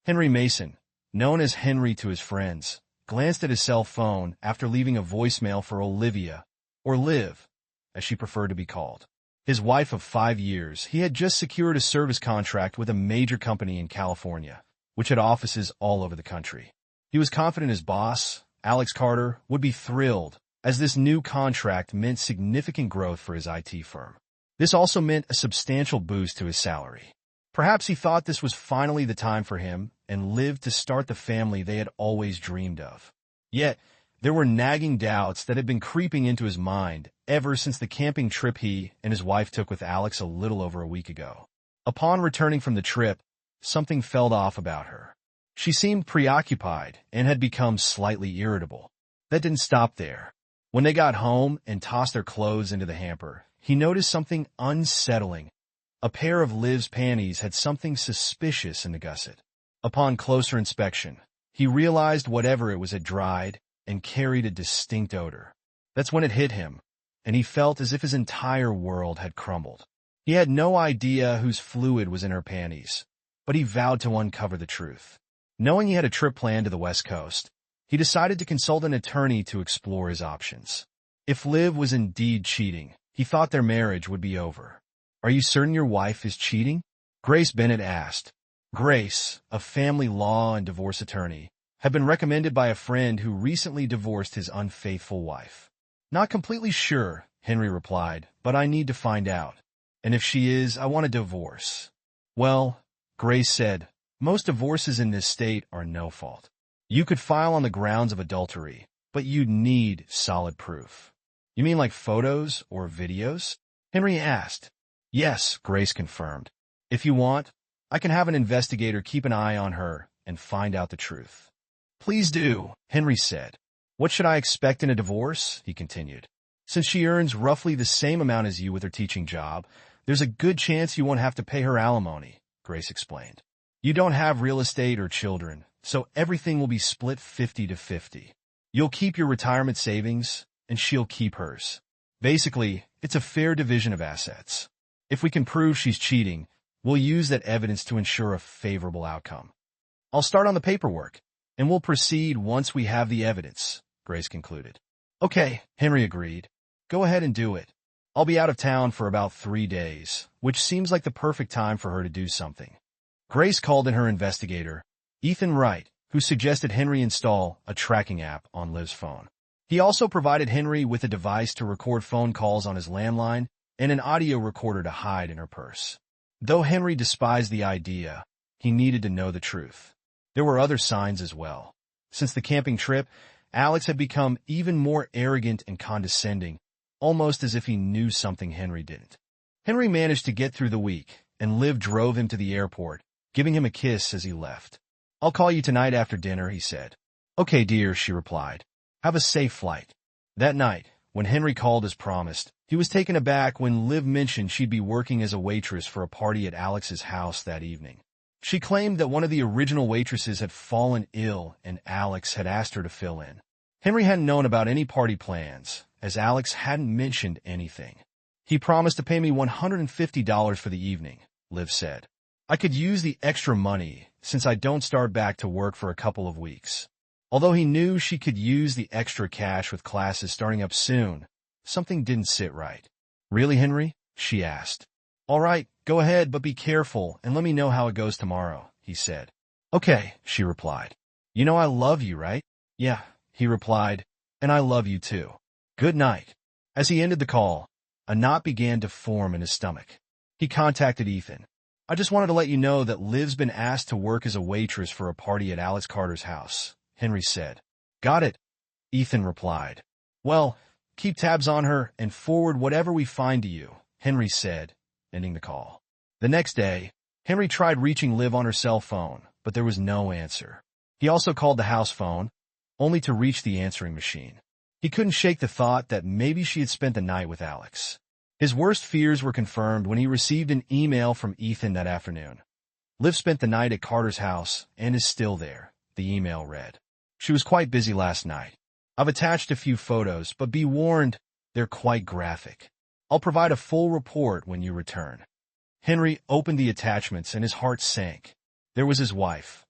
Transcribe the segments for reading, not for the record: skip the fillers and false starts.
Henry Mason, known as Henry to his friends, glanced at his cell phone after leaving a voicemail for Olivia, or Liv, as she preferred to be called. His wife of 5 years, he had just secured a service contract with a major company in California, which had offices all over the country. He was confident his boss, Alex Carter, would be thrilled, as this new contract meant significant growth for his IT firm. This also meant a substantial boost to his salary. Perhaps he thought this was finally the time for him and Liv to start the family they had always dreamed of. Yet, there were nagging doubts that had been creeping into his mind ever since the camping trip he and his wife took with Alex a little over a week ago. Upon returning from the trip, something felt off about her. She seemed preoccupied and had become slightly irritable. That didn't stop there. When they got home and tossed their clothes into the hamper, he noticed something unsettling. A pair of Liv's panties had something suspicious in the gusset. Upon closer inspection, he realized whatever it was had dried and carried a distinct odor. That's when it hit him, and he felt as if his entire world had crumbled. He had no idea whose fluid was in her panties, but he vowed to uncover the truth. Knowing he had a trip planned to the West Coast, he decided to consult an attorney to explore his options. If Liv was indeed cheating, he thought their marriage would be over. "Are you certain your wife is cheating?" Grace Bennett asked. Grace, a family law and divorce attorney, had been recommended by a friend who recently divorced his unfaithful wife. "Not completely sure," Henry replied, "but I need to find out. And if she is, I want a divorce." "Well," Grace said, "most divorces in this state are no fault. You could file on the grounds of adultery, but you'd need solid proof." "You mean like photos or videos?" Henry asked. "Yes," Grace confirmed. "If you want, I can have an investigator keep an eye on her and find out the truth." "Please do," Henry said. "What should I expect in a divorce?" he continued. "Since she earns roughly the same amount as you with her teaching job, there's a good chance you won't have to pay her alimony," Grace explained. "You don't have real estate or children, so everything will be split 50-50. You'll keep your retirement savings, and she'll keep hers. Basically, it's a fair division of assets. If we can prove she's cheating, we'll use that evidence to ensure a favorable outcome. I'll start on the paperwork, and we'll proceed once we have the evidence," Grace concluded. "Okay," Henry agreed. "Go ahead and do it. I'll be out of town for about 3 days, which seems like the perfect time for her to do something." Grace called in her investigator, Ethan Wright, who suggested Henry install a tracking app on Liv's phone. He also provided Henry with a device to record phone calls on his landline and an audio recorder to hide in her purse. Though Henry despised the idea, he needed to know the truth. There were other signs as well. Since the camping trip, Alex had become even more arrogant and condescending, almost as if he knew something Henry didn't. Henry managed to get through the week, and Liv drove him to the airport, giving him a kiss as he left. "I'll call you tonight after dinner," he said. "Okay, dear," she replied. "Have a safe flight." That night, when Henry called as promised, he was taken aback when Liv mentioned she'd be working as a waitress for a party at Alex's house that evening. She claimed that one of the original waitresses had fallen ill and Alex had asked her to fill in. Henry hadn't known about any party plans, as Alex hadn't mentioned anything. "He promised to pay me $150 for the evening," Liv said. "I could use the extra money since I don't start back to work for a couple of weeks." Although he knew she could use the extra cash with classes starting up soon, something didn't sit right. "Really, Henry?" she asked. "All right, go ahead, but be careful and let me know how it goes tomorrow," he said. "Okay," she replied. "You know I love you, right?" "Yeah," he replied, "and I love you too. Good night." As he ended the call, a knot began to form in his stomach. He contacted Ethan. "I just wanted to let you know that Liv's been asked to work as a waitress for a party at Alex Carter's house," Henry said. "Got it," Ethan replied. "Well, keep tabs on her and forward whatever we find to you," Henry said, ending the call. The next day, Henry tried reaching Liv on her cell phone, but there was no answer. He also called the house phone, only to reach the answering machine. He couldn't shake the thought that maybe she had spent the night with Alex. His worst fears were confirmed when he received an email from Ethan that afternoon. "Liv spent the night at Carter's house and is still there," the email read. "She was quite busy last night. I've attached a few photos, but be warned, they're quite graphic. I'll provide a full report when you return." Henry opened the attachments and his heart sank. There was his wife,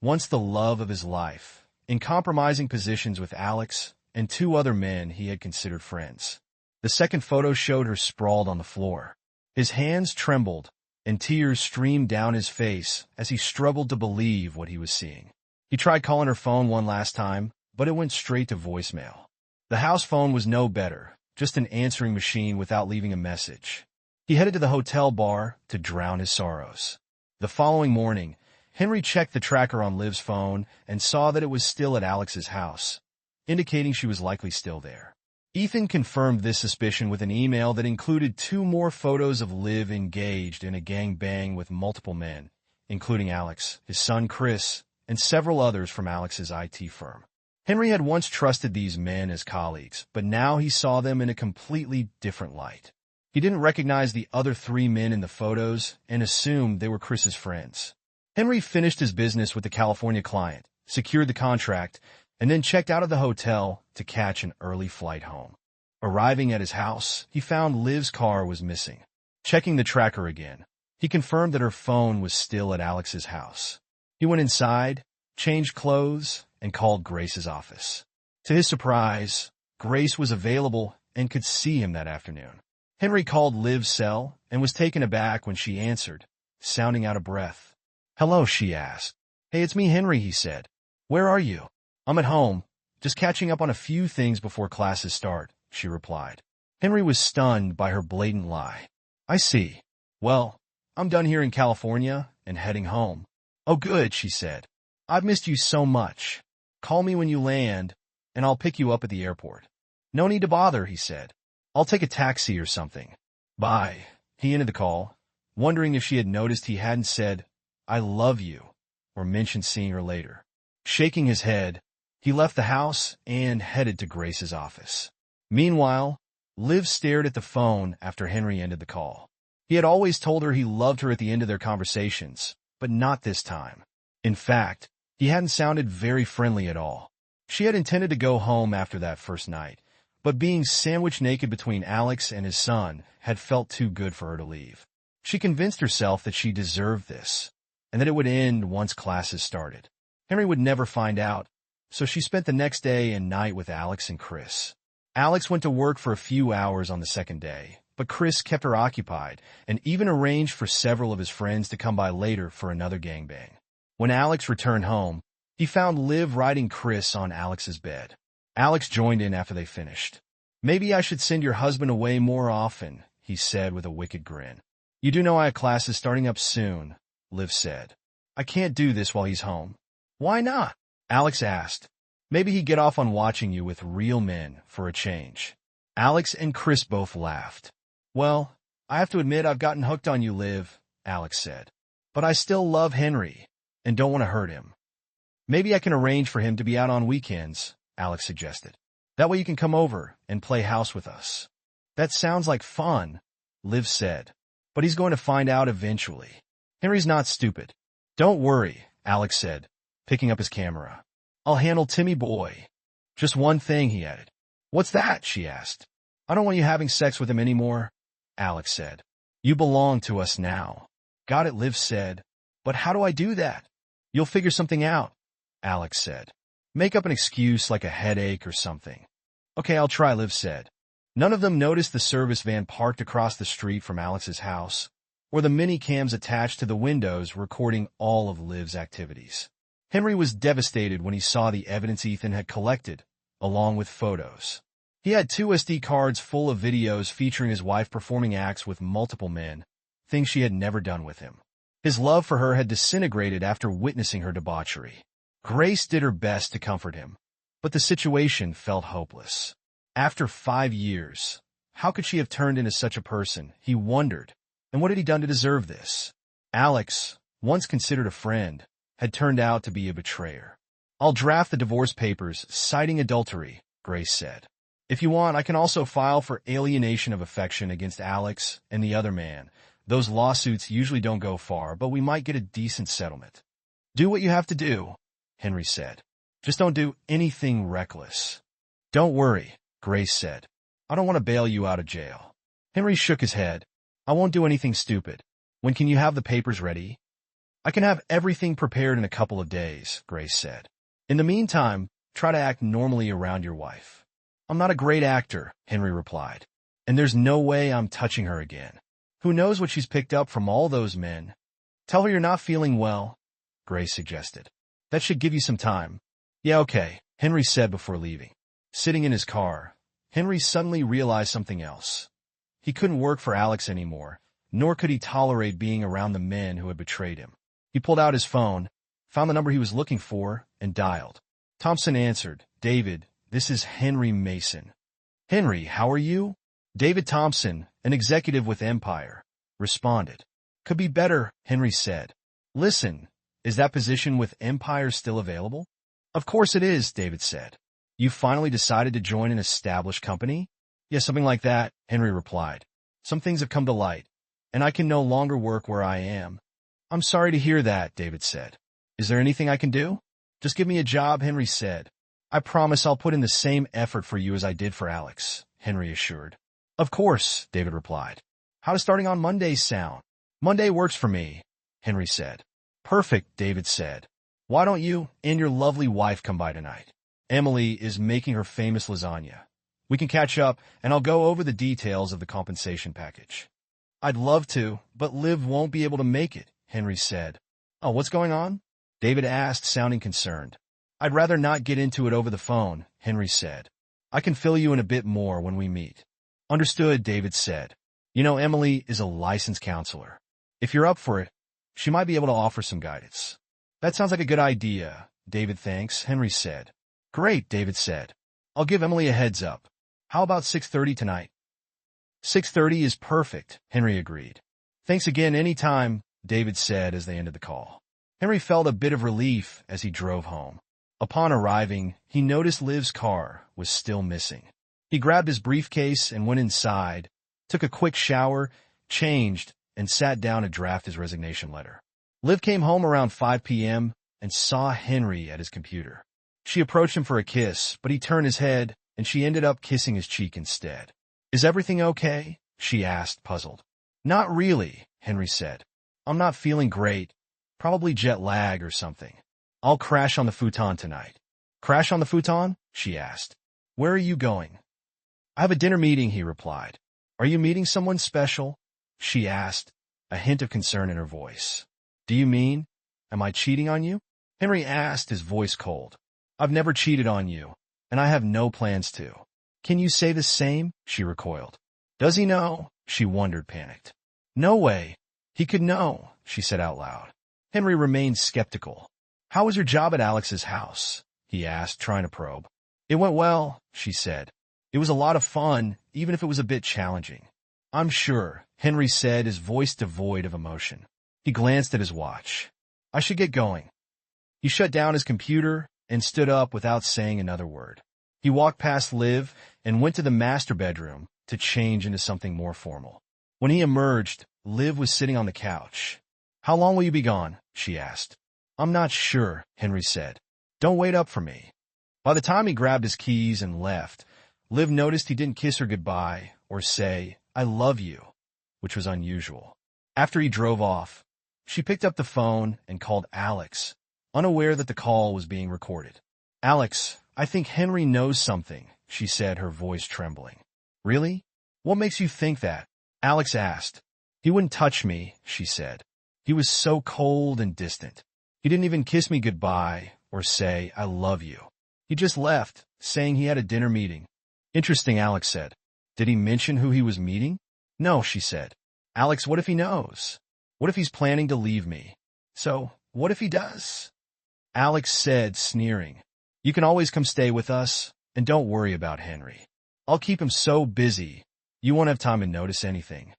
once the love of his life, in compromising positions with Alex and two other men he had considered friends. The second photo showed her sprawled on the floor. His hands trembled, and tears streamed down his face as he struggled to believe what he was seeing. He tried calling her phone one last time, but it went straight to voicemail. The house phone was no better, just an answering machine without leaving a message. He headed to the hotel bar to drown his sorrows. The following morning, Henry checked the tracker on Liv's phone and saw that it was still at Alex's house, indicating she was likely still there. Ethan confirmed this suspicion with an email that included 2 more photos of Liv engaged in a gangbang with multiple men, including Alex, his son Chris, and several others from Alex's IT firm. Henry had once trusted these men as colleagues, but now he saw them in a completely different light. He didn't recognize the other 3 men in the photos and assumed they were Chris's friends. Henry finished his business with the California client, secured the contract, and then checked out of the hotel to catch an early flight home. Arriving at his house, he found Liv's car was missing. Checking the tracker again, he confirmed that her phone was still at Alex's house. He went inside, changed clothes, and called Grace's office. To his surprise, Grace was available and could see him that afternoon. Henry called Liv's cell and was taken aback when she answered, sounding out of breath. "Hello," she asked. "Hey, it's me, Henry," he said. "Where are you?" "I'm at home, just catching up on a few things before classes start," she replied. Henry was stunned by her blatant lie. "I see. Well, I'm done here in California and heading home." "Oh, good," she said. "I've missed you so much. Call me when you land, and I'll pick you up at the airport." "No need to bother," he said. "I'll take a taxi or something." "Bye." He ended the call, wondering if she had noticed he hadn't said, "I love you," or mentioned seeing her later. Shaking his head, he left the house and headed to Grace's office. Meanwhile, Liv stared at the phone after Henry ended the call. He had always told her he loved her at the end of their conversations, but not this time. In fact, he hadn't sounded very friendly at all. She had intended to go home after that first night, but being sandwiched naked between Alex and his son had felt too good for her to leave. She convinced herself that she deserved this, and that it would end once classes started. Henry would never find out, so she spent the next day and night with Alex and Chris. Alex went to work for a few hours on the second day, but Chris kept her occupied and even arranged for several of his friends to come by later for another gangbang. When Alex returned home, he found Liv riding Chris on Alex's bed. Alex joined in after they finished. "Maybe I should send your husband away more often," he said with a wicked grin. "You do know I have classes starting up soon," Liv said. "I can't do this while he's home." "Why not?" Alex asked. "Maybe he'd get off on watching you with real men for a change." Alex and Chris both laughed. "Well, I have to admit I've gotten hooked on you, Liv," Alex said. "But I still love Henry and don't want to hurt him." "Maybe I can arrange for him to be out on weekends," Alex suggested. "That way you can come over and play house with us." "That sounds like fun," Liv said. "But he's going to find out eventually. Henry's not stupid." "Don't worry," Alex said, picking up his camera. "I'll handle Timmy boy." "Just one thing," he added. "What's that?" she asked. "I don't want you having sex with him anymore," Alex said. "You belong to us now." "Got it," Liv said. "But how do I do that?" "You'll figure something out," Alex said. "Make up an excuse like a headache or something." "Okay, I'll try," Liv said. None of them noticed the service van parked across the street from Alex's house, or the mini cams attached to the windows recording all of Liv's activities. Henry was devastated when he saw the evidence Ethan had collected, along with photos. He had 2 SD cards full of videos featuring his wife performing acts with multiple men, things she had never done with him. His love for her had disintegrated after witnessing her debauchery. Grace did her best to comfort him, but the situation felt hopeless. After 5 years, how could she have turned into such a person, he wondered, and what had he done to deserve this? Alex, once considered a friend, had turned out to be a betrayer. "I'll draft the divorce papers citing adultery," Grace said. "If you want, I can also file for alienation of affection against Alex and the other man. Those lawsuits usually don't go far, but we might get a decent settlement." "Do what you have to do," Henry said. "Just don't do anything reckless." "Don't worry," Grace said. "I don't want to bail you out of jail." Henry shook his head. "I won't do anything stupid. When can you have the papers ready?" I can have everything prepared in a couple of days, Grace said. In the meantime, try to act normally around your wife. I'm not a great actor, Henry replied. And there's no way I'm touching her again. Who knows what she's picked up from all those men? Tell her you're not feeling well, Grace suggested. That should give you some time. Yeah, okay, Henry said before leaving. Sitting in his car, Henry suddenly realized something else. He couldn't work for Alex anymore, nor could he tolerate being around the men who had betrayed him. He pulled out his phone, found the number he was looking for, and dialed. Thompson answered. David, this is Henry Mason. Henry, how are you? David Thompson, an executive with Empire, responded. Could be better, Henry said. Listen, is that position with Empire still available? Of course it is, David said. You finally decided to join an established company? Yeah, something like that, Henry replied. Some things have come to light, and I can no longer work where I am. I'm sorry to hear that, David said. Is there anything I can do? Just give me a job, Henry said. I promise I'll put in the same effort for you as I did for Alex, Henry assured. Of course, David replied. How does starting on Monday sound? Monday works for me, Henry said. Perfect, David said. Why don't you and your lovely wife come by tonight? Emily is making her famous lasagna. We can catch up, and I'll go over the details of the compensation package. I'd love to, but Liv won't be able to make it, Henry said. Oh, what's going on? David asked, sounding concerned. I'd rather not get into it over the phone, Henry said. I can fill you in a bit more when we meet. Understood, David said. You know, Emily is a licensed counselor. If you're up for it, she might be able to offer some guidance. That sounds like a good idea, David. Thanks, Henry said. Great, David said. I'll give Emily a heads up. How about 6:30 tonight? 6:30 is perfect, Henry agreed. Thanks again anytime, David said as they ended the call. Henry felt a bit of relief as he drove home. Upon arriving, he noticed Liv's car was still missing. He grabbed his briefcase and went inside, took a quick shower, changed, and sat down to draft his resignation letter. Liv came home around 5 p.m. and saw Henry at his computer. She approached him for a kiss, but he turned his head, and she ended up kissing his cheek instead. Is everything okay? She asked, puzzled. Not really, Henry said. I'm not feeling great. Probably jet lag or something. I'll crash on the futon tonight. Crash on the futon? She asked. Where are you going? I have a dinner meeting, he replied. Are you meeting someone special? She asked, a hint of concern in her voice. Do you mean, am I cheating on you? Henry asked, his voice cold. I've never cheated on you, and I have no plans to. Can you say the same? She recoiled. Does he know? She wondered, panicked. No way. He could know, she said out loud. Henry remained skeptical. How was your job at Alex's house? He asked, trying to probe. It went well, she said. It was a lot of fun, even if it was a bit challenging. I'm sure, Henry said, his voice devoid of emotion. He glanced at his watch. I should get going. He shut down his computer and stood up without saying another word. He walked past Liv and went to the master bedroom to change into something more formal. When he emerged, Liv was sitting on the couch. How long will you be gone? She asked. I'm not sure, Henry said. Don't wait up for me. By the time he grabbed his keys and left, Liv noticed he didn't kiss her goodbye or say, I love you, which was unusual. After he drove off, she picked up the phone and called Alex, unaware that the call was being recorded. Alex, I think Henry knows something, she said, her voice trembling. Really? What makes you think that? Alex asked. He wouldn't touch me, she said. He was so cold and distant. He didn't even kiss me goodbye or say, I love you. He just left, saying he had a dinner meeting. Interesting, Alex said. Did he mention who he was meeting? No, she said. Alex, what if he knows? What if he's planning to leave me? So, what if he does? Alex said, sneering. You can always come stay with us, and don't worry about Henry. I'll keep him so busy, you won't have time to notice anything.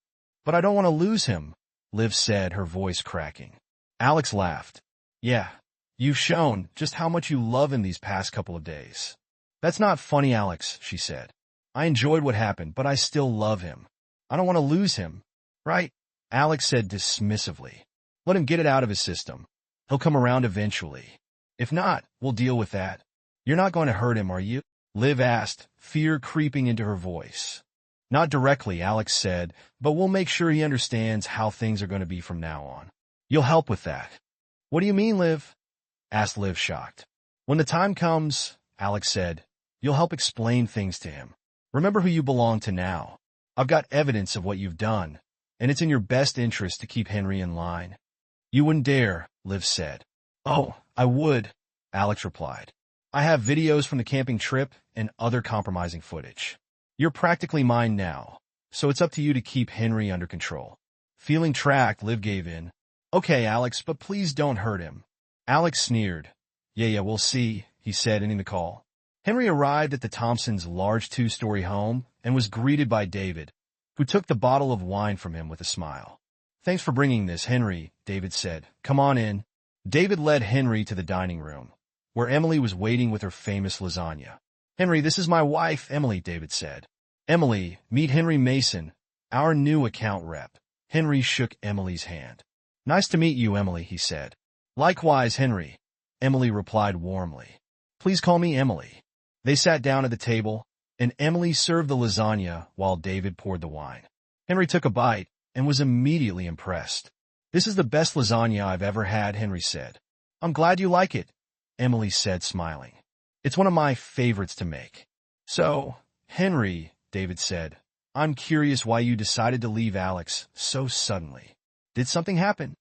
But I don't want to lose him, Liv said, her voice cracking. Alex laughed. Yeah, you've shown just how much you love him these past couple of days. That's not funny, Alex, she said. I enjoyed what happened, but I still love him. I don't want to lose him, right? Alex said dismissively. Let him get it out of his system. He'll come around eventually. If not, we'll deal with that. You're not going to hurt him, are you? Liv asked, fear creeping into her voice. Not directly, Alex said, but we'll make sure he understands how things are going to be from now on. You'll help with that. What do you mean, Liv? Asked Liv, shocked. When the time comes, Alex said, you'll help explain things to him. Remember who you belong to now. I've got evidence of what you've done, and it's in your best interest to keep Henry in line. You wouldn't dare, Liv said. Oh, I would, Alex replied. I have videos from the camping trip and other compromising footage. You're practically mine now, so it's up to you to keep Henry under control. Feeling tracked, Liv gave in. Okay, Alex, but please don't hurt him. Alex sneered. Yeah, we'll see, he said, ending the call. Henry arrived at the Thompsons' large 2-story home and was greeted by David, who took the bottle of wine from him with a smile. Thanks for bringing this, Henry, David said. Come on in. David led Henry to the dining room, where Emily was waiting with her famous lasagna. Henry, this is my wife, Emily, David said. Emily, meet Henry Mason, our new account rep. Henry shook Emily's hand. Nice to meet you, Emily, he said. Likewise, Henry, Emily replied warmly. Please call me Emily. They sat down at the table, and Emily served the lasagna while David poured the wine. Henry took a bite and was immediately impressed. This is the best lasagna I've ever had, Henry said. I'm glad you like it, Emily said, smiling. It's one of my favorites to make. So, Henry, David said, I'm curious why you decided to leave Alex so suddenly. Did something happen?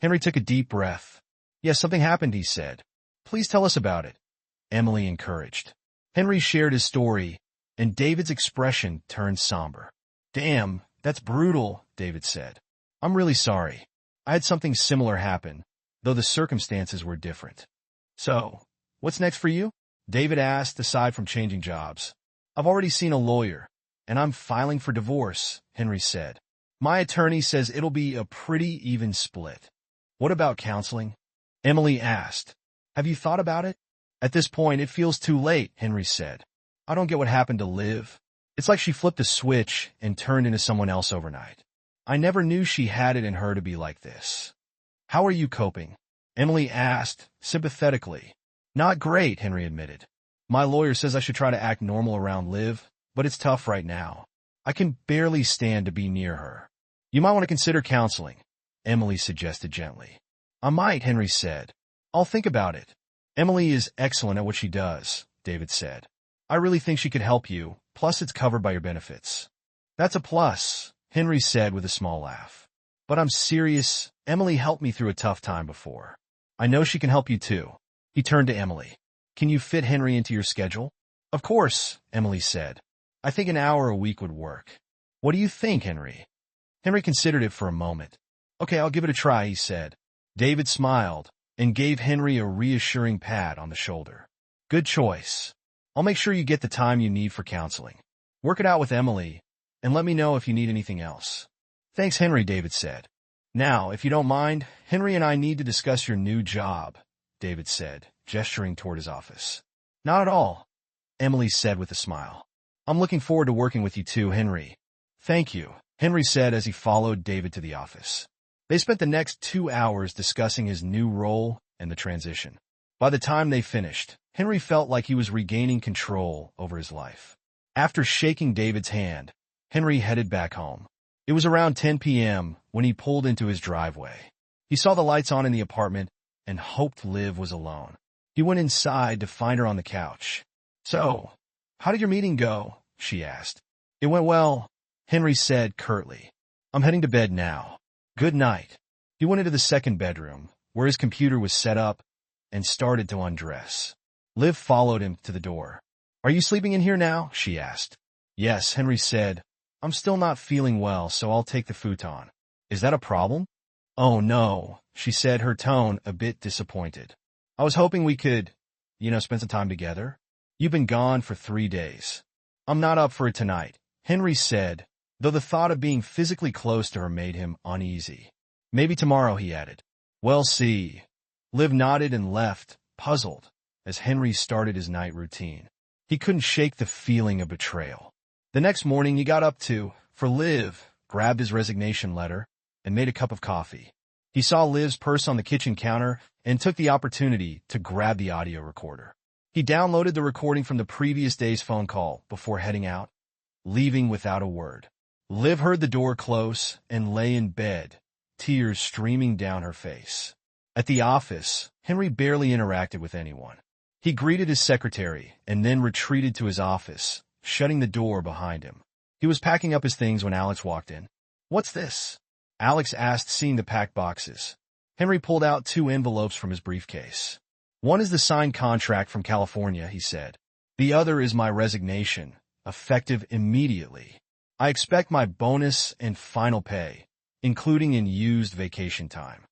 Henry took a deep breath. Yes, something happened, he said. Please tell us about it, Emily encouraged. Henry shared his story, and David's expression turned somber. Damn, that's brutal, David said. I'm really sorry. I had something similar happen, though the circumstances were different. So, what's next for you? David asked, aside from changing jobs. I've already seen a lawyer, and I'm filing for divorce, Henry said. My attorney says it'll be a pretty even split. What about counseling? Emily asked. Have you thought about it? At this point, it feels too late, Henry said. I don't get what happened to Liv. It's like she flipped a switch and turned into someone else overnight. I never knew she had it in her to be like this. How are you coping? Emily asked, sympathetically. Not great, Henry admitted. My lawyer says I should try to act normal around Liv, but it's tough right now. I can barely stand to be near her. You might want to consider counseling, Emily suggested gently. I might, Henry said. I'll think about it. Emily is excellent at what she does, David said. I really think she could help you, plus it's covered by your benefits. That's a plus, Henry said with a small laugh. But I'm serious, Emily helped me through a tough time before. I know she can help you too. He turned to Emily. Can you fit Henry into your schedule? Of course, Emily said. I think an hour a week would work. What do you think, Henry? Henry considered it for a moment. Okay, I'll give it a try, he said. David smiled and gave Henry a reassuring pat on the shoulder. Good choice. I'll make sure you get the time you need for counseling. Work it out with Emily, and let me know if you need anything else. Thanks, Henry, David said. Now, if you don't mind, Henry and I need to discuss your new job, David said, gesturing toward his office. Not at all, Emily said with a smile. I'm looking forward to working with you too, Henry. Thank you, Henry said as he followed David to the office. They spent the next 2 hours discussing his new role and the transition. By the time they finished, Henry felt like he was regaining control over his life. After shaking David's hand, Henry headed back home. It was around 10 p.m. when he pulled into his driveway. He saw the lights on in the apartment and hoped Liv was alone. He went inside to find her on the couch. So, how did your meeting go? She asked. It went well, Henry said curtly. I'm heading to bed now. Good night. He went into the second bedroom, where his computer was set up, and started to undress. Liv followed him to the door. Are you sleeping in here now? She asked. Yes, Henry said. I'm still not feeling well, so I'll take the futon. Is that a problem? Oh no, she said, her tone a bit disappointed. I was hoping we could, spend some time together. You've been gone for 3 days. I'm not up for it tonight, Henry said, though the thought of being physically close to her made him uneasy. Maybe tomorrow, he added. We'll see. Liv nodded and left, puzzled, as Henry started his night routine. He couldn't shake the feeling of betrayal. The next morning he got up for Liv, grabbed his resignation letter, and made a cup of coffee. He saw Liv's purse on the kitchen counter and took the opportunity to grab the audio recorder. He downloaded the recording from the previous day's phone call before heading out, leaving without a word. Liv heard the door close and lay in bed, tears streaming down her face. At the office, Henry barely interacted with anyone. He greeted his secretary and then retreated to his office, shutting the door behind him. He was packing up his things when Alex walked in. "What's this?" Alex asked, seeing the packed boxes. Henry pulled out 2 envelopes from his briefcase. "One is the signed contract from California," he said. "The other is my resignation, effective immediately. I expect my bonus and final pay, including in used vacation time."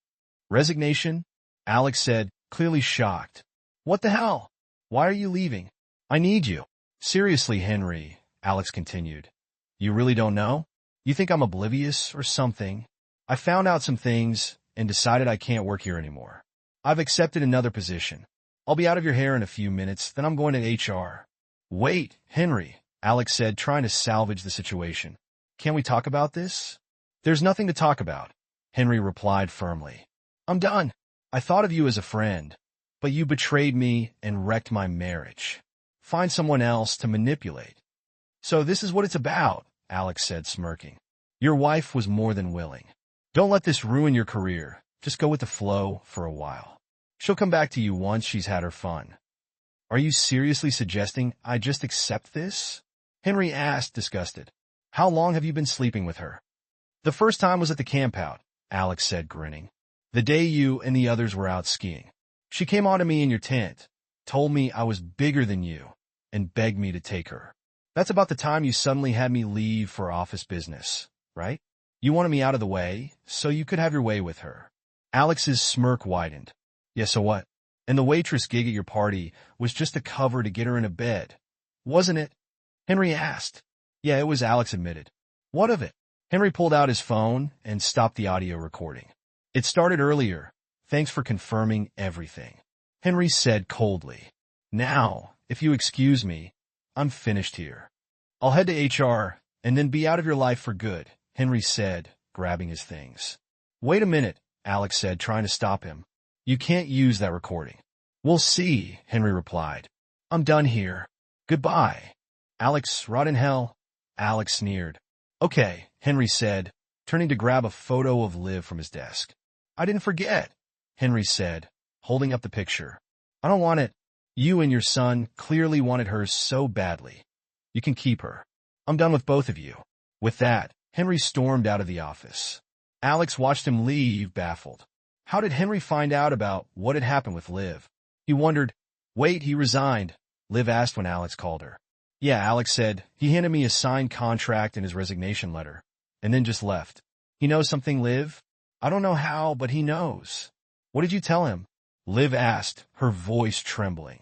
"Resignation?" Alex said, clearly shocked. "What the hell? Why are you leaving? I need you." "Seriously, Henry," Alex continued. "You really don't know? You think I'm oblivious or something? I found out some things and decided I can't work here anymore. I've accepted another position. I'll be out of your hair in a few minutes, then I'm going to HR. "Wait, Henry," Alex said, trying to salvage the situation. "Can we talk about this?" "There's nothing to talk about," Henry replied firmly. "I'm done. I thought of you as a friend, but you betrayed me and wrecked my marriage. Find someone else to manipulate." "So this is what it's about," Alex said, smirking. "Your wife was more than willing. Don't let this ruin your career. Just go with the flow for a while. She'll come back to you once she's had her fun." "Are you seriously suggesting I just accept this?" Henry asked, disgusted. "How long have you been sleeping with her?" "The first time was at the campout," Alex said, grinning. "The day you and the others were out skiing. She came onto me in your tent, told me I was bigger than you, and begged me to take her. That's about the time you suddenly had me leave for office business, right? You wanted me out of the way, so you could have your way with her." Alex's smirk widened. "Yeah, so what? And the waitress gig at your party was just a cover to get her into bed, wasn't it?" Henry asked. "Yeah, it was," Alex admitted. "What of it?" Henry pulled out his phone and stopped the audio recording. "It started earlier. Thanks for confirming everything," Henry said coldly. "Now, if you excuse me, I'm finished here. I'll head to HR and then be out of your life for good," Henry said, grabbing his things. "Wait a minute," Alex said, trying to stop him. "You can't use that recording." "We'll see," Henry replied. "I'm done here. Goodbye." "Alex, rot in hell," Alex sneered. "Okay," Henry said, turning to grab a photo of Liv from his desk. "I didn't forget," Henry said, holding up the picture. "I don't want it. You and your son clearly wanted her so badly. You can keep her. I'm done with both of you." With that, Henry stormed out of the office. Alex watched him leave, baffled. How did Henry find out about what had happened with Liv? He wondered. "Wait, he resigned?" Liv asked when Alex called her. "Yeah," Alex said. "He handed me a signed contract and his resignation letter, and then just left." "He knows something, Liv?" "I don't know how, but he knows." "What did you tell him?" Liv asked, her voice trembling.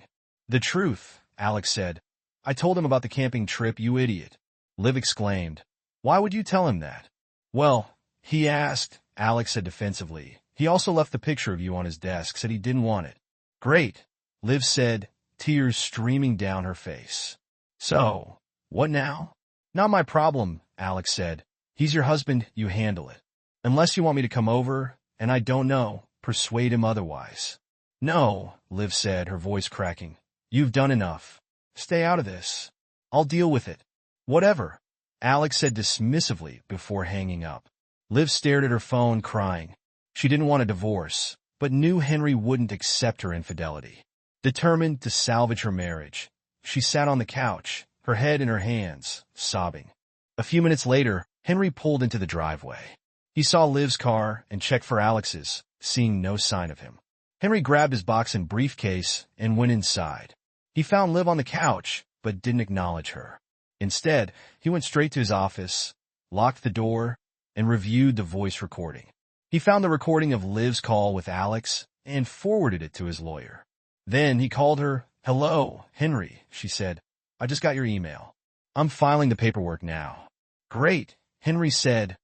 "The truth," Alex said. "I told him about the camping trip, you idiot." Liv exclaimed. "Why would you tell him that?" "Well, he asked," Alex said defensively. "He also left the picture of you on his desk, said he didn't want it." "Great," Liv said, tears streaming down her face. "So, what now?" "Not my problem," Alex said. "He's your husband, you handle it. Unless you want me to come over, and I don't know, persuade him otherwise." "No," Liv said, her voice cracking. "You've done enough. Stay out of this. I'll deal with it." "Whatever," Alex said dismissively before hanging up. Liv stared at her phone, crying. She didn't want a divorce, but knew Henry wouldn't accept her infidelity. Determined to salvage her marriage, she sat on the couch, her head in her hands, sobbing. A few minutes later, Henry pulled into the driveway. He saw Liv's car and checked for Alex's, seeing no sign of him. Henry grabbed his box and briefcase and went inside. He found Liv on the couch, but didn't acknowledge her. Instead, he went straight to his office, locked the door, and reviewed the voice recording. He found the recording of Liv's call with Alex and forwarded it to his lawyer. Then he called her. "Hello, Henry," she said. "I just got your email. I'm filing the paperwork now." "Great," Henry said.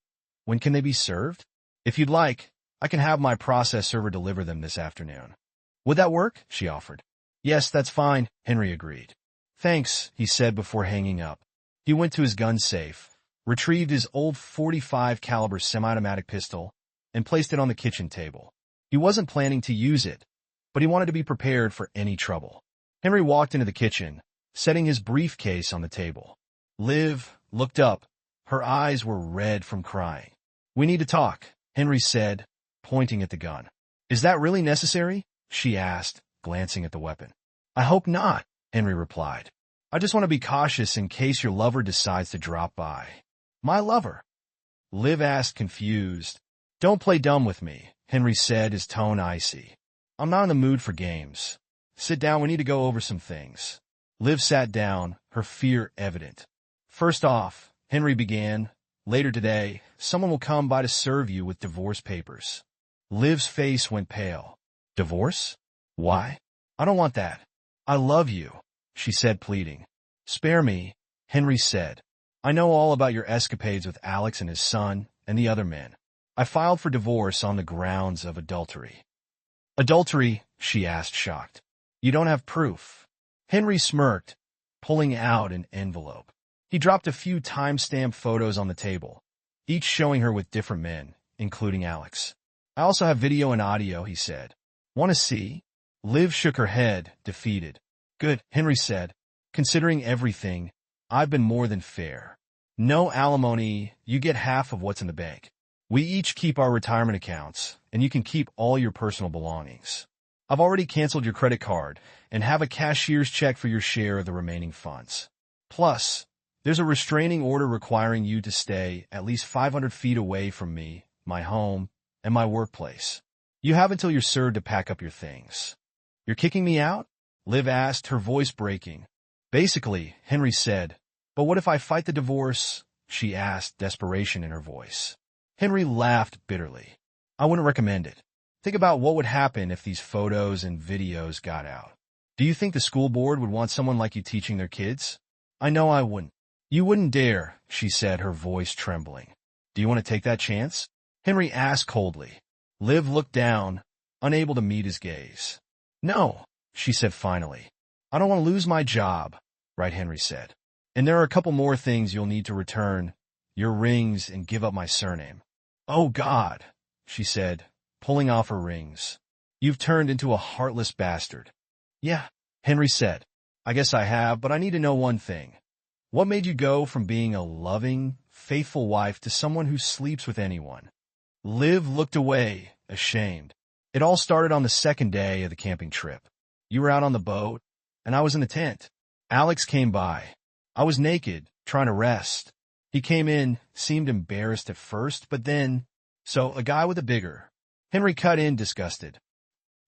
"When can they be served?" "If you'd like, I can have my process server deliver them this afternoon." "Would that work?" she offered. "Yes, that's fine," Henry agreed. "Thanks," he said before hanging up. He went to his gun safe, retrieved his old .45 caliber semi-automatic pistol, and placed it on the kitchen table. He wasn't planning to use it, but he wanted to be prepared for any trouble. Henry walked into the kitchen, setting his briefcase on the table. Liv looked up. Her eyes were red from crying. "We need to talk," Henry said, pointing at the gun. Is that really necessary? She asked, glancing at the weapon. I hope not, Henry replied. I just want to be cautious in case your lover decides to drop by. My lover? Liv asked, confused. Don't play dumb with me, Henry said, his tone icy. I'm not in the mood for games. Sit down, we need to go over some things. Liv sat down, her fear evident. First off, Henry began, later today, someone will come by to serve you with divorce papers. Liv's face went pale. Divorce? Why? I don't want that. I love you, she said, pleading. Spare me, Henry said. I know all about your escapades with Alex and his son and the other men. I filed for divorce on the grounds of adultery. Adultery? She asked, shocked. You don't have proof. Henry smirked, pulling out an envelope. He dropped a few time-stamped photos on the table, each showing her with different men, including Alex. I also have video and audio, he said. Want to see? Liv shook her head, defeated. Good, Henry said. Considering everything, I've been more than fair. No alimony, you get half of what's in the bank. We each keep our retirement accounts, and you can keep all your personal belongings. I've already canceled your credit card and have a cashier's check for your share of the remaining funds. Plus, there's a restraining order requiring you to stay at least 500 feet away from me, my home, and my workplace. You have until you're served to pack up your things. You're kicking me out? Liv asked, her voice breaking. Basically, Henry said. But what if I fight the divorce? She asked, desperation in her voice. Henry laughed bitterly. I wouldn't recommend it. Think about what would happen if these photos and videos got out. Do you think the school board would want someone like you teaching their kids? I know I wouldn't. You wouldn't dare, she said, her voice trembling. Do you want to take that chance? Henry asked coldly. Liv looked down, unable to meet his gaze. No, she said finally. I don't want to lose my job, right, Henry said. And there are a couple more things you'll need to return, your rings and give up my surname. Oh, God, she said, pulling off her rings. You've turned into a heartless bastard. Yeah, Henry said. I guess I have, but I need to know one thing. What made you go from being a loving, faithful wife to someone who sleeps with anyone? Liv looked away, ashamed. It all started on the second day of the camping trip. You were out on the boat, and I was in the tent. Alex came by. I was naked, trying to rest. He came in, seemed embarrassed at first, but then, so a guy with a bigger. Henry cut in, disgusted.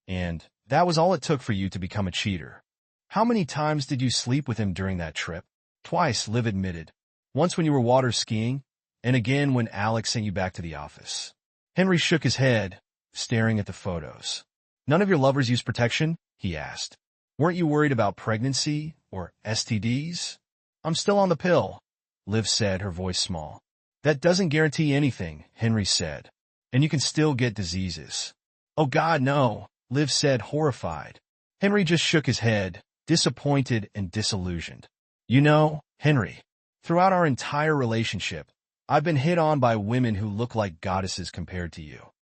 And that was all it took for you to become a cheater. How many times did you sleep with him during that trip? Twice, Liv admitted. Once when you were water skiing, and again when Alex sent you back to the office. Henry shook his head, staring at the photos. None of your lovers use protection? He asked. Weren't you worried about pregnancy or STDs? I'm still on the pill, Liv said, her voice small. That doesn't guarantee anything, Henry said. And you can still get diseases. Oh God, no, Liv said, horrified. Henry just shook his head, disappointed and disillusioned. You know, Henry, throughout our entire relationship, I've been hit on by women who look like goddesses compared to you.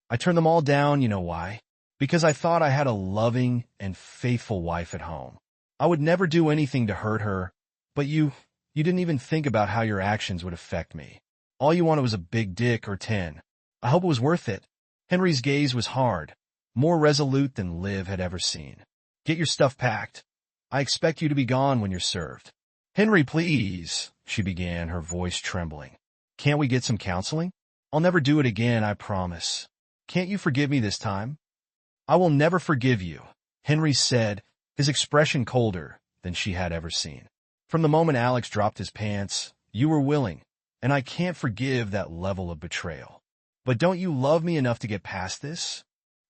I turned them all down, you know why? Because I thought I had a loving and faithful wife at home. I would never do anything to hurt her, but you didn't even think about how your actions would affect me. All you wanted was a big dick or 10. I hope it was worth it. Henry's gaze was hard, more resolute than Liv had ever seen. Get your stuff packed. I expect you to be gone when you're served. Henry, please, she began, her voice trembling. Can't we get some counseling? I'll never do it again, I promise. Can't you forgive me this time? I will never forgive you, Henry said, his expression colder than she had ever seen. From the moment Alex dropped his pants, you were willing, and I can't forgive that level of betrayal. But don't you love me enough to get past this?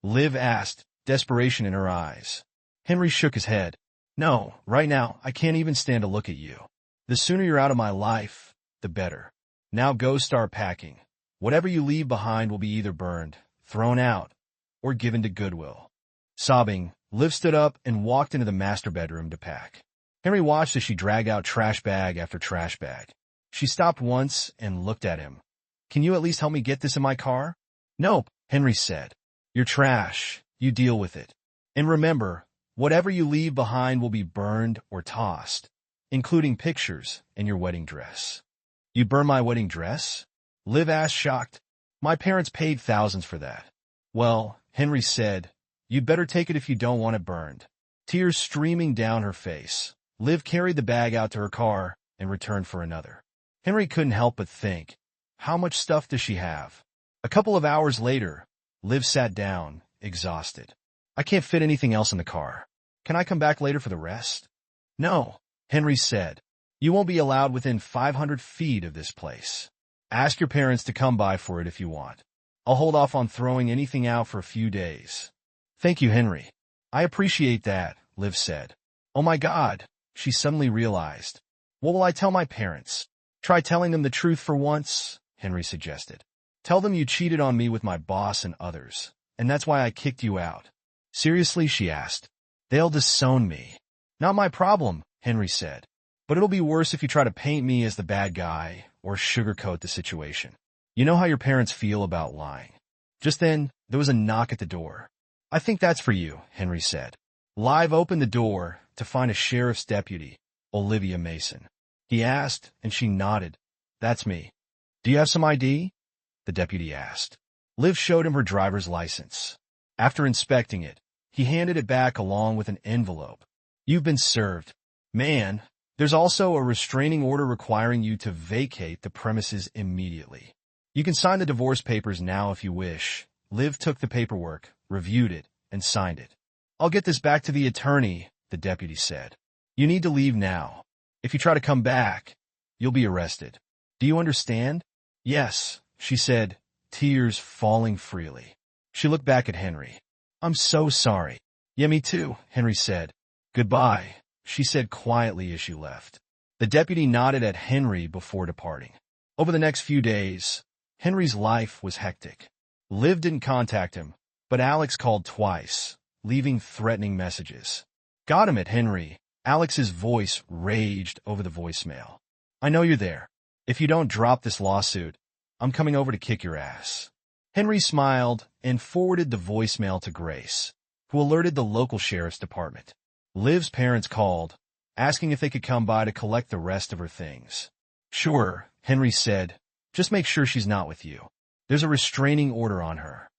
Liv asked, desperation in her eyes. Henry shook his head. No, right now, I can't even stand to look at you. The sooner you're out of my life, the better. Now go start packing. Whatever you leave behind will be either burned, thrown out, or given to Goodwill. Sobbing, Liv stood up and walked into the master bedroom to pack. Henry watched as she dragged out trash bag after trash bag. She stopped once and looked at him. Can you at least help me get this in my car? Nope, Henry said. You're trash. You deal with it. And remember, whatever you leave behind will be burned or tossed, including pictures and your wedding dress. You burn my wedding dress? Liv asked, shocked. My parents paid thousands for that. Well, Henry said. You'd better take it if you don't want it burned. Tears streaming down her face, Liv carried the bag out to her car and returned for another. Henry couldn't help but think, how much stuff does she have? A couple of hours later, Liv sat down, exhausted. I can't fit anything else in the car. Can I come back later for the rest? No, Henry said. You won't be allowed within 500 feet of this place. Ask your parents to come by for it if you want. I'll hold off on throwing anything out for a few days. Thank you, Henry. I appreciate that, Liv said. Oh my God, she suddenly realized. What will I tell my parents? Try telling them the truth for once, Henry suggested. Tell them you cheated on me with my boss and others, and that's why I kicked you out. Seriously, she asked. They'll disown me. Not my problem, Henry said. But it'll be worse if you try to paint me as the bad guy or sugarcoat the situation. You know how your parents feel about lying. Just then, there was a knock at the door. I think that's for you, Henry said. Liv opened the door to find a sheriff's deputy, Olivia Mason. He asked, and she nodded. That's me. Do you have some ID? The deputy asked. Liv showed him her driver's license. After inspecting it, he handed it back along with an envelope. You've been served. Man, there's also a restraining order requiring you to vacate the premises immediately. You can sign the divorce papers now if you wish. Liv took the paperwork, reviewed it, and signed it. I'll get this back to the attorney, the deputy said. You need to leave now. If you try to come back, you'll be arrested. Do you understand? Yes, she said, tears falling freely. She looked back at Henry. I'm so sorry. Yeah, me too, Henry said. Goodbye, she said quietly as she left. The deputy nodded at Henry before departing. Over the next few days, Henry's life was hectic. Liv didn't contact him, but Alex called twice, leaving threatening messages. Got him at Henry. Alex's voice raged over the voicemail. I know you're there. If you don't drop this lawsuit, I'm coming over to kick your ass. Henry smiled and forwarded the voicemail to Grace, who alerted the local sheriff's department. Liv's parents called, asking if they could come by to collect the rest of her things. Sure, Henry said. Just make sure she's not with you. There's a restraining order on her.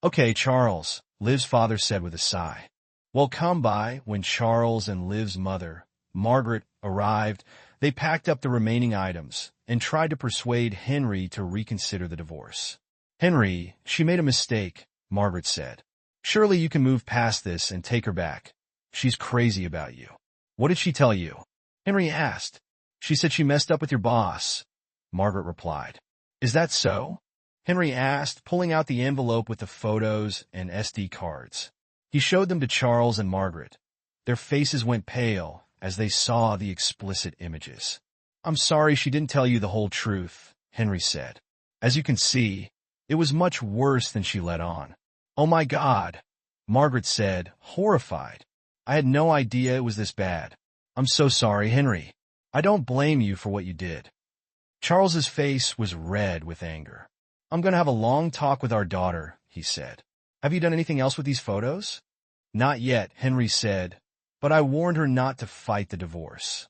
Okay, Charles, Liv's father said with a sigh. Well, come by. When Charles and Liv's mother, Margaret, arrived, they packed up the remaining items and tried to persuade Henry to reconsider the divorce. Henry, she made a mistake, Margaret said. Surely you can move past this and take her back. She's crazy about you. What did she tell you? Henry asked. She said she messed up with your boss, Margaret replied. Is that so? Henry asked, pulling out the envelope with the photos and SD cards. He showed them to Charles and Margaret. Their faces went pale as they saw the explicit images. I'm sorry she didn't tell you the whole truth, Henry said. As you can see, it was much worse than she let on. Oh my God, Margaret said, horrified. I had no idea it was this bad. I'm so sorry, Henry. I don't blame you for what you did. Charles's face was red with anger. I'm going to have a long talk with our daughter, he said. Have you done anything else with these photos? Not yet, Henry said, but I warned her not to fight the divorce.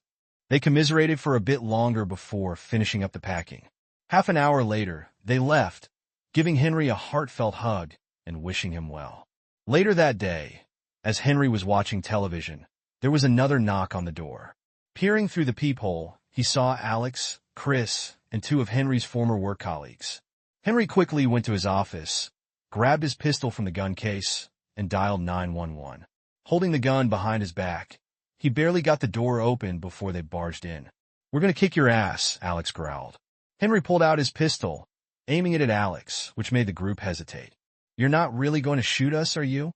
They commiserated for a bit longer before finishing up the packing. Half an hour later, they left, giving Henry a heartfelt hug and wishing him well. Later that day, as Henry was watching television, there was another knock on the door. Peering through the peephole, he saw Alex, Chris, and two of Henry's former work colleagues. Henry quickly went to his office, grabbed his pistol from the gun case, and dialed 911. Holding the gun behind his back, he barely got the door open before they barged in. We're going to kick your ass, Alex growled. Henry pulled out his pistol, aiming it at Alex, which made the group hesitate. You're not really going to shoot us, are you?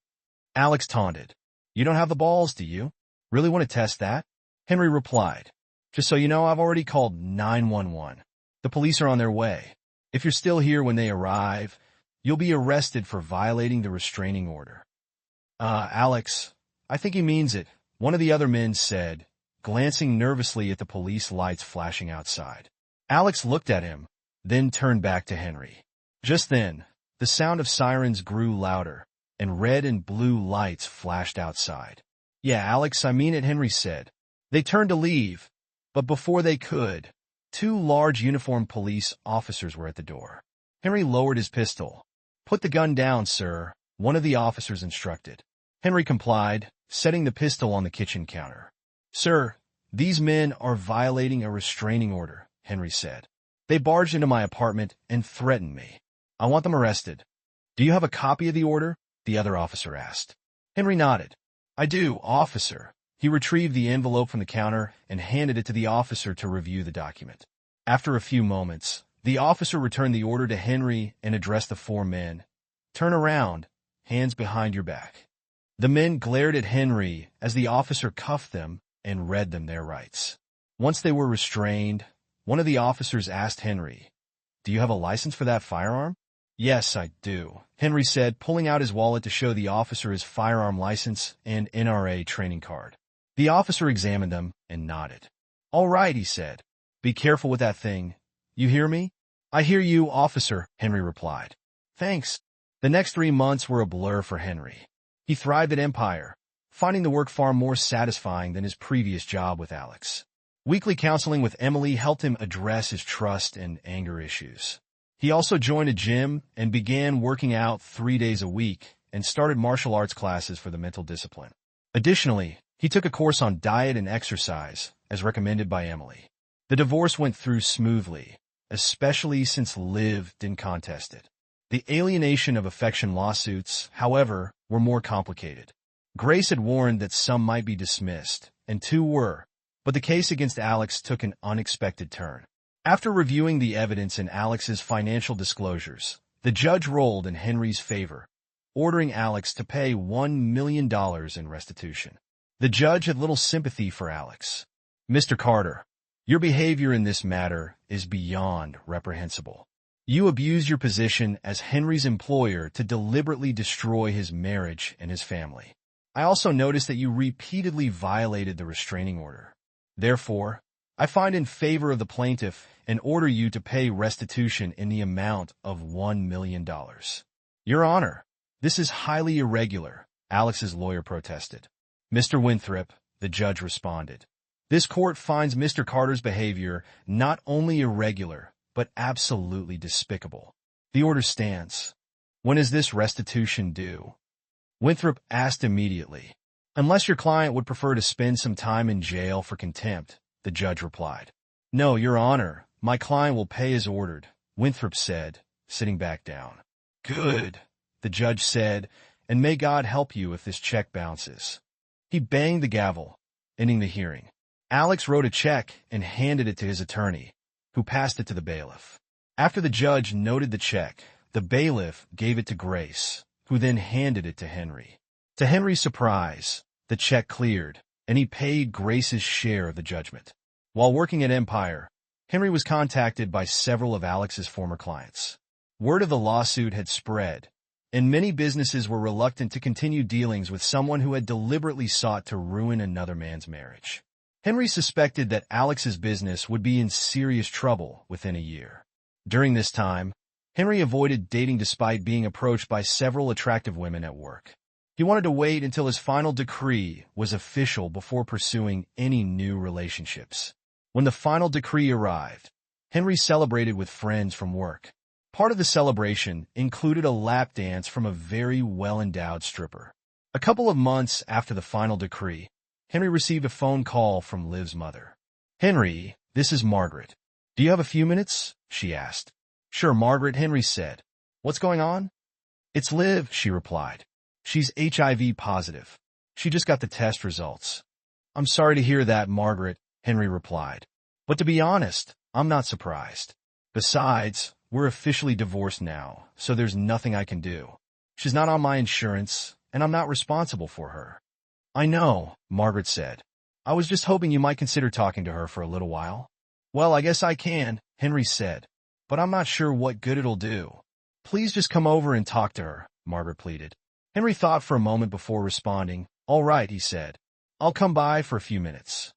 Alex taunted. You don't have the balls, do you? Really want to test that? Henry replied. Just so you know, I've already called 911. The police are on their way. If you're still here when they arrive, you'll be arrested for violating the restraining order. Alex, I think he means it, one of the other men said, glancing nervously at the police lights flashing outside. Alex looked at him, then turned back to Henry. Just then, the sound of sirens grew louder, and red and blue lights flashed outside. Yeah, Alex, I mean it, Henry said. They turned to leave, but before they could, two large uniformed police officers were at the door. Henry lowered his pistol. Put the gun down, sir, one of the officers instructed. Henry complied, setting the pistol on the kitchen counter. "Sir, these men are violating a restraining order," Henry said. "They barged into my apartment and threatened me. I want them arrested." "Do you have a copy of the order?" the other officer asked. Henry nodded. "I do, officer." He retrieved the envelope from the counter and handed it to the officer to review the document. After a few moments, the officer returned the order to Henry and addressed the four men. "Turn around, hands behind your back." The men glared at Henry as the officer cuffed them and read them their rights. Once they were restrained, one of the officers asked Henry, "Do you have a license for that firearm?" "Yes, I do," Henry said, pulling out his wallet to show the officer his firearm license and NRA training card. The officer examined them and nodded. "All right," he said. "Be careful with that thing. You hear me?" "I hear you, officer," Henry replied. "Thanks." The next 3 months were a blur for Henry. He thrived at Empire, finding the work far more satisfying than his previous job with Alex. Weekly counseling with Emily helped him address his trust and anger issues. He also joined a gym and began working out 3 days a week and started martial arts classes for the mental discipline. Additionally, he took a course on diet and exercise, as recommended by Emily. The divorce went through smoothly, especially since Liv didn't contest it. The alienation of affection lawsuits, however, were more complicated. Grace had warned that some might be dismissed, and 2 were, but the case against Alex took an unexpected turn. After reviewing the evidence in Alex's financial disclosures, the judge ruled in Henry's favor, ordering Alex to pay $1 million in restitution. The judge had little sympathy for Alex. "Mr. Carter, your behavior in this matter is beyond reprehensible. You abused your position as Henry's employer to deliberately destroy his marriage and his family. I also noticed that you repeatedly violated the restraining order. Therefore, I find in favor of the plaintiff and order you to pay restitution in the amount of $1 million. Your Honor, this is highly irregular," Alex's lawyer protested. "Mr. Winthrop," the judge responded, "this court finds Mr. Carter's behavior not only irregular, but absolutely despicable. The order stands. When is this restitution due?" Winthrop asked immediately. "Unless your client would prefer to spend some time in jail for contempt," the judge replied. "No, Your Honor, my client will pay as ordered," Winthrop said, sitting back down. "Good," the judge said, "and may God help you if this check bounces." He banged the gavel, ending the hearing. Alex wrote a check and handed it to his attorney, who passed it to the bailiff. After the judge noted the check, the bailiff gave it to Grace, who then handed it to Henry. To Henry's surprise, the check cleared, and he paid Grace's share of the judgment. While working at Empire, Henry was contacted by several of Alex's former clients. Word of the lawsuit had spread, and many businesses were reluctant to continue dealings with someone who had deliberately sought to ruin another man's marriage. Henry suspected that Alex's business would be in serious trouble within a year. During this time, Henry avoided dating despite being approached by several attractive women at work. He wanted to wait until his final decree was official before pursuing any new relationships. When the final decree arrived, Henry celebrated with friends from work. Part of the celebration included a lap dance from a very well-endowed stripper. A couple of months after the final decree, Henry received a phone call from Liv's mother. "Henry, this is Margaret. Do you have a few minutes?" she asked. "Sure, Margaret," Henry said. "What's going on?" "It's Liv," she replied. "She's HIV positive. She just got the test results." "I'm sorry to hear that, Margaret," Henry replied. "But to be honest, I'm not surprised. Besides, we're officially divorced now, so there's nothing I can do. She's not on my insurance, and I'm not responsible for her." "I know," Margaret said. "I was just hoping you might consider talking to her for a little while." "Well, I guess I can," Henry said, "but I'm not sure what good it'll do." "Please just come over and talk to her," Margaret pleaded. Henry thought for a moment before responding. "All right," he said. "I'll come by for a few minutes."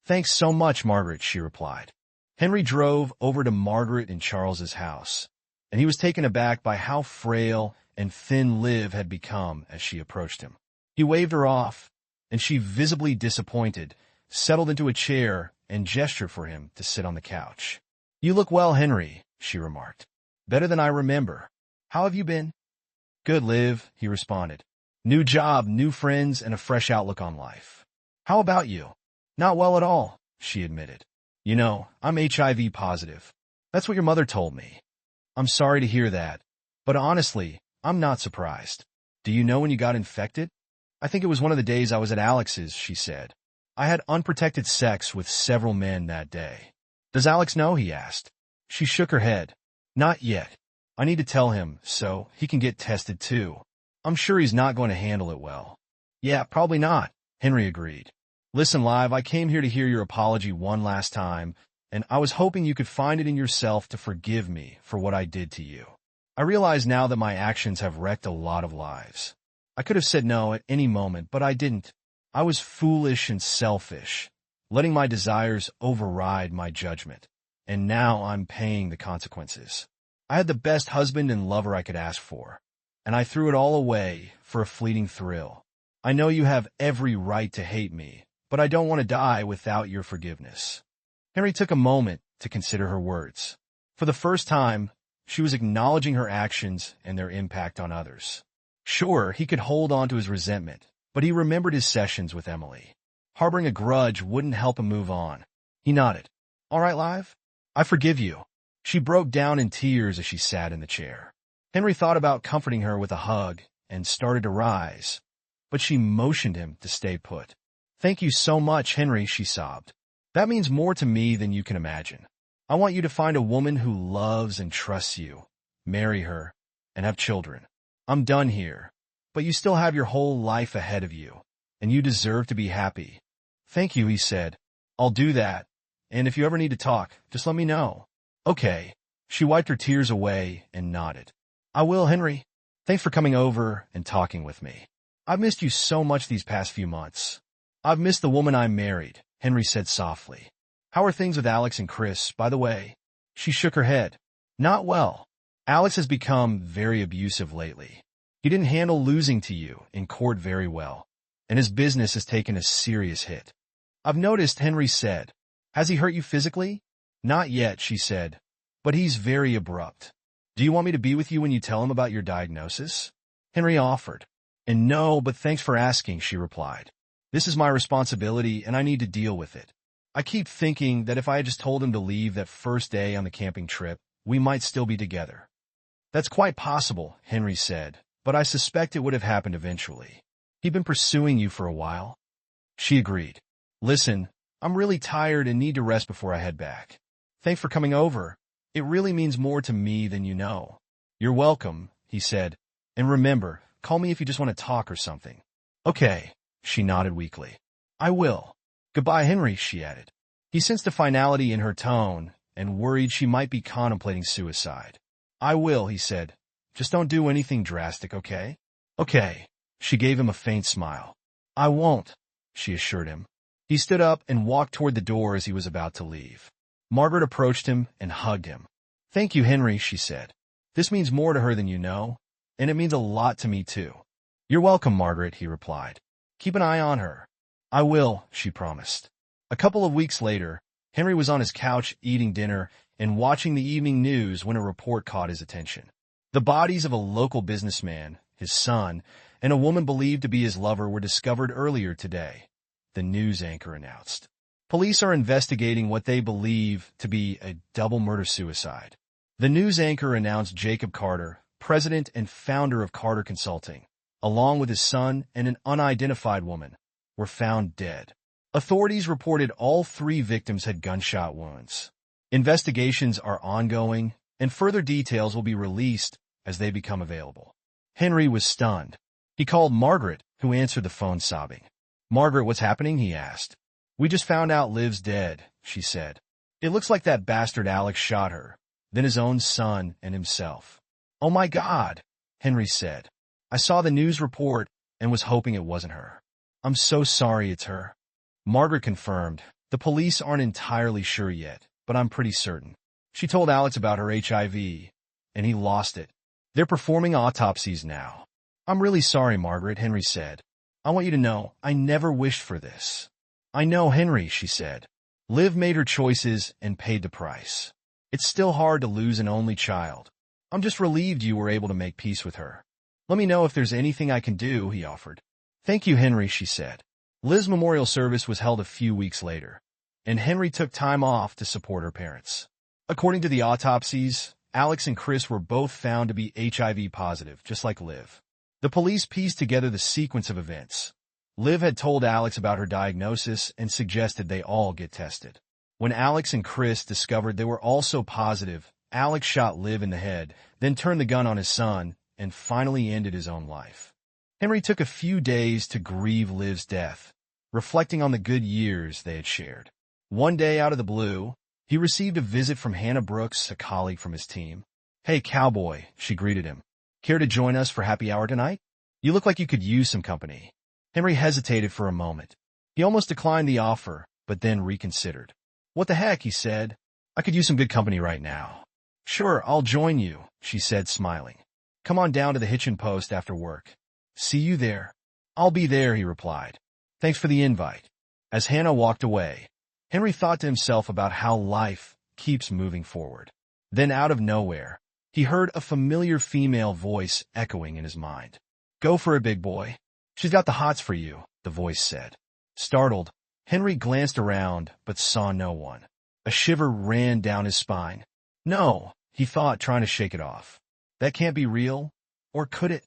"Thanks so much, Margaret," she replied. Henry drove over to Margaret and Charles's house, and he was taken aback by how frail and thin Liv had become as she approached him. He waved her off, and she, visibly disappointed, settled into a chair and gestured for him to sit on the couch. "You look well, Henry," she remarked. "Better than I remember. How have you been?" Good, Liv, he responded. New job, new friends, and a fresh outlook on life. How about you? Not well at all, she admitted. You know, I'm HIV positive. That's what your mother told me. I'm sorry to hear that, but honestly, I'm not surprised. Do you know when you got infected? I think it was one of the days I was at Alex's, she said. I had unprotected sex with several men that day. Does Alex know? He asked. She shook her head. Not yet. I need to tell him so he can get tested too. I'm sure he's not going to handle it well. Yeah, probably not, Henry agreed. Listen, Liv, I came here to hear your apology one last time, and I was hoping you could find it in yourself to forgive me for what I did to you. I realize now that my actions have wrecked a lot of lives. I could have said no at any moment, but I didn't. I was foolish and selfish, letting my desires override my judgment, and now I'm paying the consequences. I had the best husband and lover I could ask for, and I threw it all away for a fleeting thrill. I know you have every right to hate me, but I don't want to die without your forgiveness. Henry took a moment to consider her words. For the first time, she was acknowledging her actions and their impact on others. Sure, he could hold on to his resentment, but he remembered his sessions with Emily. Harboring a grudge wouldn't help him move on. He nodded. All right, Liv? I forgive you. She broke down in tears as she sat in the chair. Henry thought about comforting her with a hug and started to rise, but she motioned him to stay put. Thank you so much, Henry, she sobbed. That means more to me than you can imagine. I want you to find a woman who loves and trusts you, marry her, and have children. I'm done here, but you still have your whole life ahead of you, and you deserve to be happy. Thank you, he said. I'll do that, and if you ever need to talk, just let me know. Okay. She wiped her tears away and nodded. I will, Henry. Thanks for coming over and talking with me. I've missed you so much these past few months. I've missed the woman I married, Henry said softly. How are things with Alex and Chris, by the way? She shook her head. Not well. Alex has become very abusive lately. He didn't handle losing to you in court very well, and his business has taken a serious hit. I've noticed, Henry said. Has he hurt you physically? Not yet, she said, but he's very abrupt. Do you want me to be with you when you tell him about your diagnosis? Henry offered. And no, but thanks for asking, she replied. This is my responsibility, and I need to deal with it. I keep thinking that if I had just told him to leave that first day on the camping trip, we might still be together. That's quite possible, Henry said, but I suspect it would have happened eventually. He'd been pursuing you for a while. She agreed. Listen, I'm really tired and need to rest before I head back. Thanks for coming over. It really means more to me than you know. You're welcome, he said. And remember, call me if you just want to talk or something. Okay, she nodded weakly. I will. Goodbye, Henry, she added. He sensed a finality in her tone and worried she might be contemplating suicide. I will, he said. Just don't do anything drastic, okay? Okay. She gave him a faint smile. I won't, she assured him. He stood up and walked toward the door as he was about to leave. Margaret approached him and hugged him. Thank you, Henry, she said. This means more to her than you know, and it means a lot to me too. You're welcome, Margaret, he replied. Keep an eye on her. I will, she promised. A couple of weeks later, Henry was on his couch eating dinner and watching the evening news when a report caught his attention. The bodies of a local businessman, his son, and a woman believed to be his lover were discovered earlier today, the news anchor announced. Police are investigating what they believe to be a double murder-suicide. The news anchor announced Jacob Carter, president and founder of Carter Consulting, along with his son and an unidentified woman, were found dead. Authorities reported all three victims had gunshot wounds. Investigations are ongoing, and further details will be released as they become available. Henry was stunned. He called Margaret, who answered the phone sobbing. Margaret, what's happening? He asked. We just found out Liv's dead, she said. It looks like that bastard Alex shot her, then his own son and himself. Oh my God, Henry said. I saw the news report and was hoping it wasn't her. I'm so sorry it's her. Margaret confirmed. The police aren't entirely sure yet, but I'm pretty certain. She told Alex about her HIV, and he lost it. They're performing autopsies now. I'm really sorry, Margaret, Henry said. I want you to know I never wished for this. I know, Henry, she said. Liv made her choices and paid the price. It's still hard to lose an only child. I'm just relieved you were able to make peace with her. Let me know if there's anything I can do, he offered. Thank you, Henry, she said. Liv's memorial service was held a few weeks later, and Henry took time off to support her parents. According to the autopsies, Alex and Chris were both found to be HIV positive, just like Liv. The police pieced together the sequence of events. Liv had told Alex about her diagnosis and suggested they all get tested. When Alex and Chris discovered they were also positive, Alex shot Liv in the head, then turned the gun on his son, and finally ended his own life. Henry took a few days to grieve Liv's death, reflecting on the good years they had shared. One day, out of the blue, he received a visit from Hannah Brooks, a colleague from his team. "Hey, cowboy," she greeted him. "Care to join us for happy hour tonight? You look like you could use some company." Henry hesitated for a moment. He almost declined the offer, but then reconsidered. "What the heck," he said. "I could use some good company right now." "Sure, I'll join you," she said, smiling. "Come on down to the hitching post after work." "See you there." "I'll be there," he replied. "Thanks for the invite." As Hannah walked away, Henry thought to himself about how life keeps moving forward. Then out of nowhere, he heard a familiar female voice echoing in his mind. "Go for it, big boy. She's got the hots for you," the voice said. Startled, Henry glanced around but saw no one. A shiver ran down his spine. "No," he thought, trying to shake it off. "That can't be real. Or could it?"